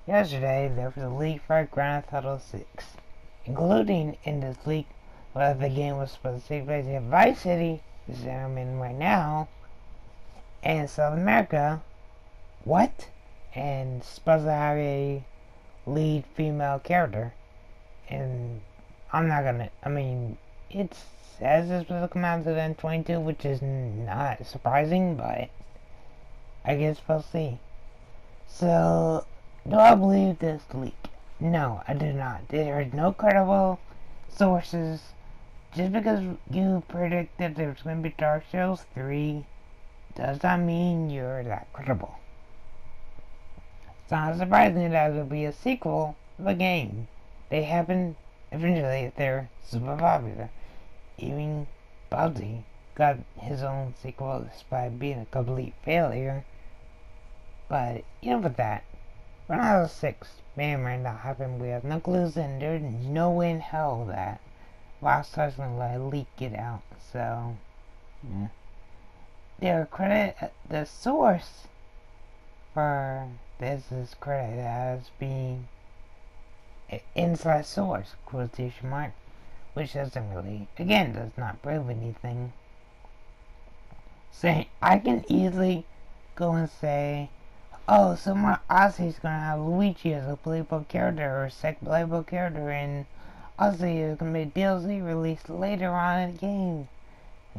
Yesterday, there was a leak for Grand Theft Auto 6, including in this leak where the game was supposed to take place in Vice City, which I'm in right now, and South America. What? And supposed to have a lead female character. And I'm not gonna, it says it's supposed to come out in 2022, which is not surprising, but I guess we'll see. So, do I believe this leak? No, I do not. There are no credible sources. Just because you predicted there's going to be Dark Souls 3 does not mean you're that credible. It's not surprising that there will be a sequel of a game. They happen eventually if they're super popular. Even Bowsy got his own sequel despite being a complete failure. But even with that, Grand Theft Auto 6 may or may not happen. We have no clues, and there's no way in hell that Rockstar's gonna let a leak get out. So, yeah. Their credit, the source for this is credited as being an inside source, quotation mark, which doesn't really, again, does not prove anything. Saying I can easily go and say, oh, somewhere Ozzy's gonna have Luigi as a playable character or a second playable character, and Ozzy is gonna be DLC released later on in the game.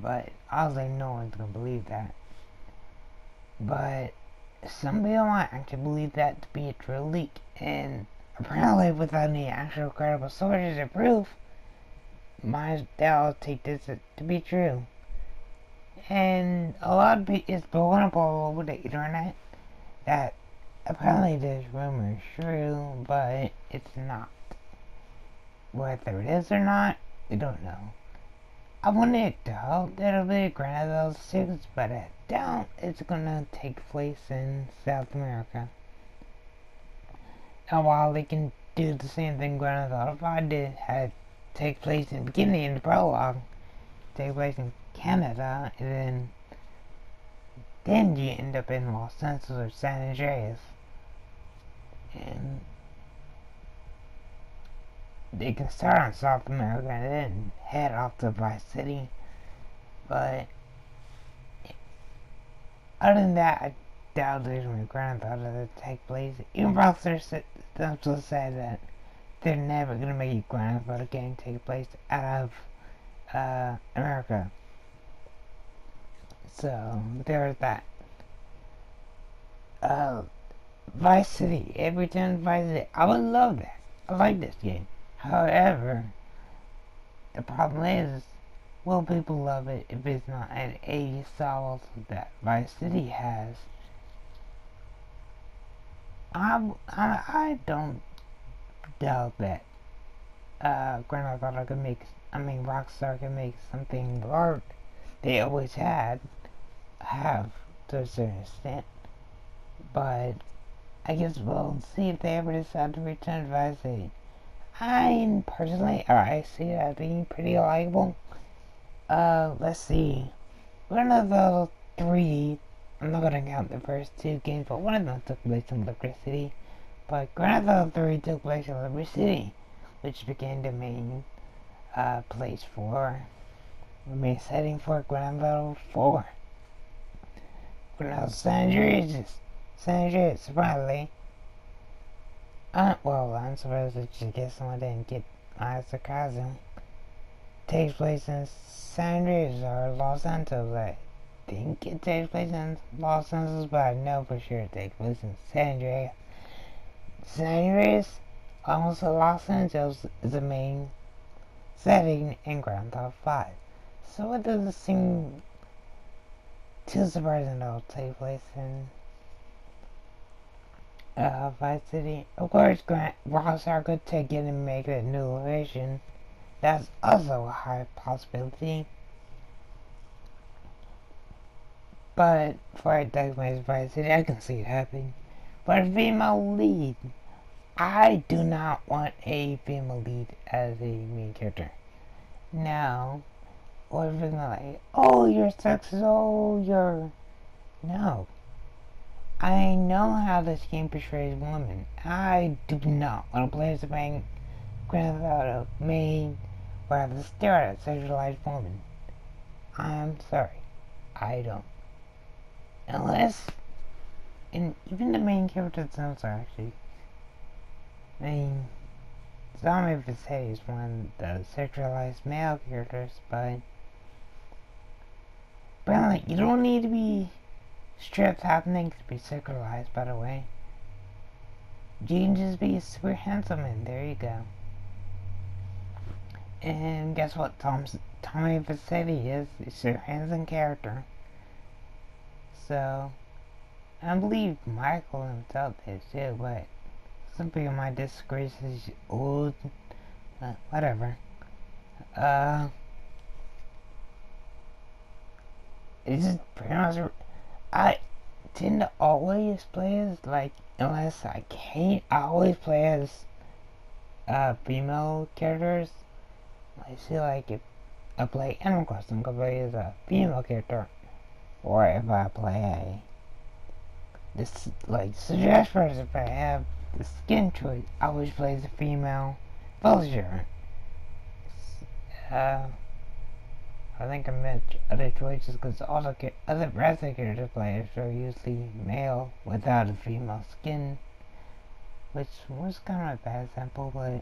But Ozzy, no one's gonna believe that. But some people might actually believe that to be a true leak, and apparently without any actual credible sources or proof, they'll take this to be true. And a lot of people, it's blown up all over the internet that apparently this rumor is true, but it's not. Whether it is or not, we don't know. I wanted to hope that it'll be a Grand Theft Auto 6, but I doubt it's gonna take place in South America. And while they can do the same thing Grand Theft Auto 5 did, had take place in the beginning in the prologue, take place in Canada, and then you end up in Los Angeles or San Andreas. And they can start on South America and then head off to Vice City. But other than that, I doubt there's going to be Grand Theft Auto to take place. Even Rockstar themselves said that they're never going to make a Grand Theft Auto game take place out of America. So there's that. Vice City. Every time Vice City, I would love that. I like this game. However, the problem is, will people love it if it's not at 80 styles that Vice City has? I don't doubt that Grand Theft Auto can make, Rockstar can make something art they always have to a certain extent. But I guess we'll see if they ever decide to return to Vice City. I see that being pretty likable. Let's see. Grand Theft Auto 3, I'm not gonna count the first two games, but one of them took place in Liberty City. But Grand Theft Auto 3 took place in Liberty City, which became the main main setting for Grand Theft Auto 4. Grand Theft Auto San Andreas, surprisingly. I'm surprised that you guess someone didn't get my sarcasm. Takes place in San Andreas or Los Santos. I think it takes place in Los Santos, but I know for sure it takes place in San Andreas. San Andreas, almost Los Angeles, is the main setting in Grand Theft 5. So it doesn't seem too surprising that it'll take place in Vice City. Of course, Rockstar could take it and make it a new location. That's also a high possibility. But for it to take place in Vice City, I can see it happening. But a female lead, I do not want a female lead as a main character. Now, or if it's not like, oh, you're sexist, oh, you're... No. I know how this game portrays women. I do not want to play as a man Grand Theft Auto main where I have to stare at a sexualized woman. I'm sorry. I don't. Unless, and even the main character themselves are actually, I mean, Zombie Vicetti is one of the sexualized male characters, but apparently you don't need to be stripped happening to be sexualized, by the way. You can just be super handsome and there you go. And guess what? Tommy Vicetti is a super handsome character. So, I believe Michael himself is too, but some people might disagree since he's old. Whatever. It's just pretty much. I tend to always play as, like, unless I can't, I always play as female characters. I feel like if I play Animal Crossing, I play as a female character. Or if I play this, like, suggest first, if I have the skin choice, I always play as a female villager. I think I meant other choices because also other wrestling character players are usually male without a female skin, which was kind of a bad example, but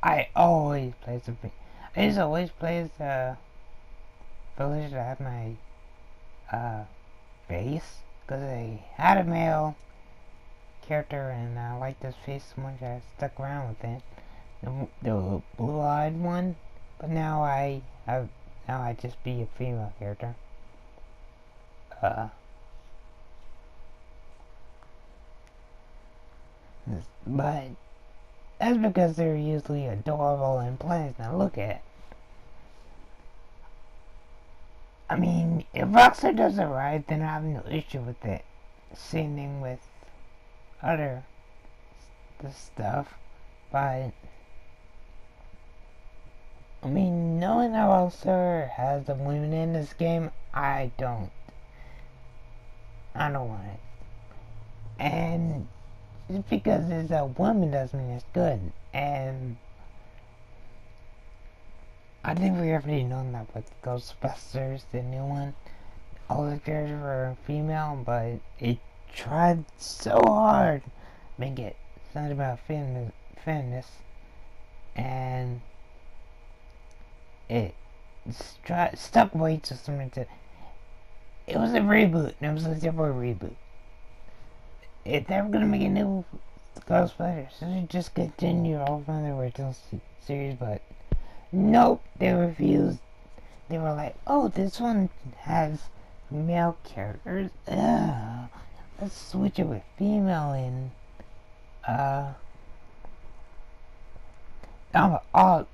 I always play as I just always play as a villager to have my face, because I had a male character and I liked his face so much I stuck around with it. The blue-eyed one, but now I just be a female character. But that's because they're usually adorable and pleasant to look at. I mean, if Rockstar does it right, then I have no issue with it. Same thing with other stuff, but I mean, knowing that Rockstar has the women in this game, I don't want it. And just because it's a woman doesn't mean it's good. And I think we already known that with Ghostbusters, the new one. All the characters were female, but it tried so hard to make it something about feminists, and it stuck way to something to. It was a reboot, and it was a simple reboot. If they were gonna make a new Ghostbusters, they should just continue all from the original series, but nope, they refused. They were like, oh, this one has male characters. Ugh. Let's switch it with female and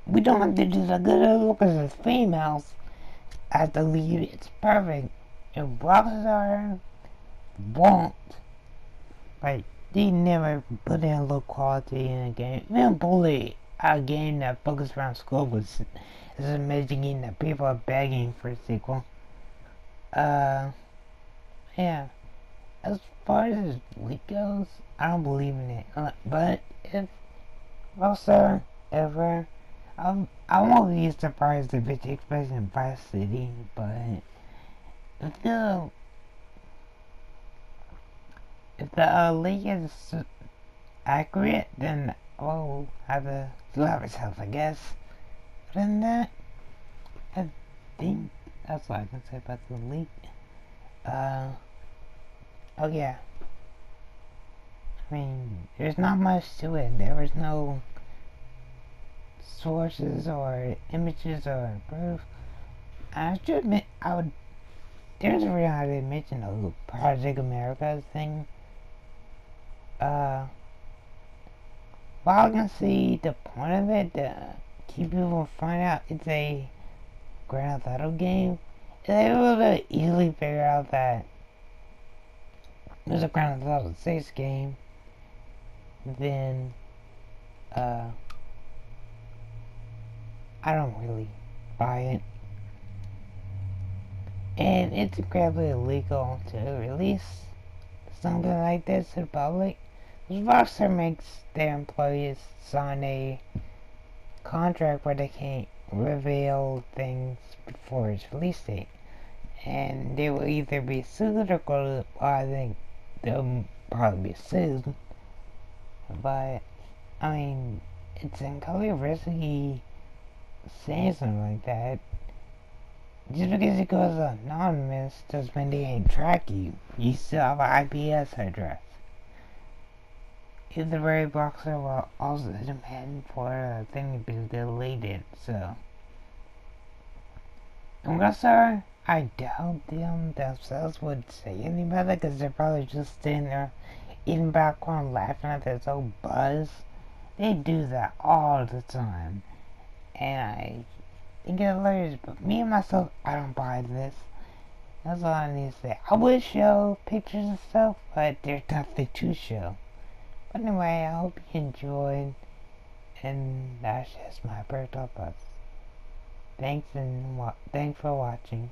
we don't have to do the good look because it's females as the lead. It's perfect. And Rockstar won't. Like, they never put in low quality in a game. Even Bully, a game that focused around school, was is an amazing game that people are begging for a sequel. Yeah. As far as leak goes, I don't believe in it. But if Rockstar ever, I won't be surprised if it takes place in Vice City. But if the leak is accurate, then I'll have to slap myself, I guess. Other than that, I think that's all I can say about the leak. Oh yeah. I mean, there's not much to it. There was no sources or images or proof. I have to admit, there's a reason I didn't mention the Project America thing. While I can see the point of it, to keep people from finding out it's a Grand Theft Auto game, they're able to easily figure out that there's a Grand Theft Auto 6 game, then I don't really buy it. And it's incredibly illegal to release something like this to the public. Rockstar makes their employees sign a contract where they can't reveal things before its release date. And they will either be sued or go to, well, I think they'll probably be sued. But, I mean, it's incredibly risky saying something like that. Just because it goes anonymous doesn't mean they can't track you. You still have an IPS address. Either way, Rockstar will also demand for the thing to be deleted, so. And Rockstar, I doubt them themselves would say anything about it, because they're probably just sitting there eating popcorn, laughing at this old buzz. They do that all the time. And I think it's hilarious, but me and myself, I don't buy this. That's all I need to say. I would show pictures and stuff, but there's nothing to show. But anyway, I hope you enjoyed, and that's just my birthday buzz. Thanks for watching.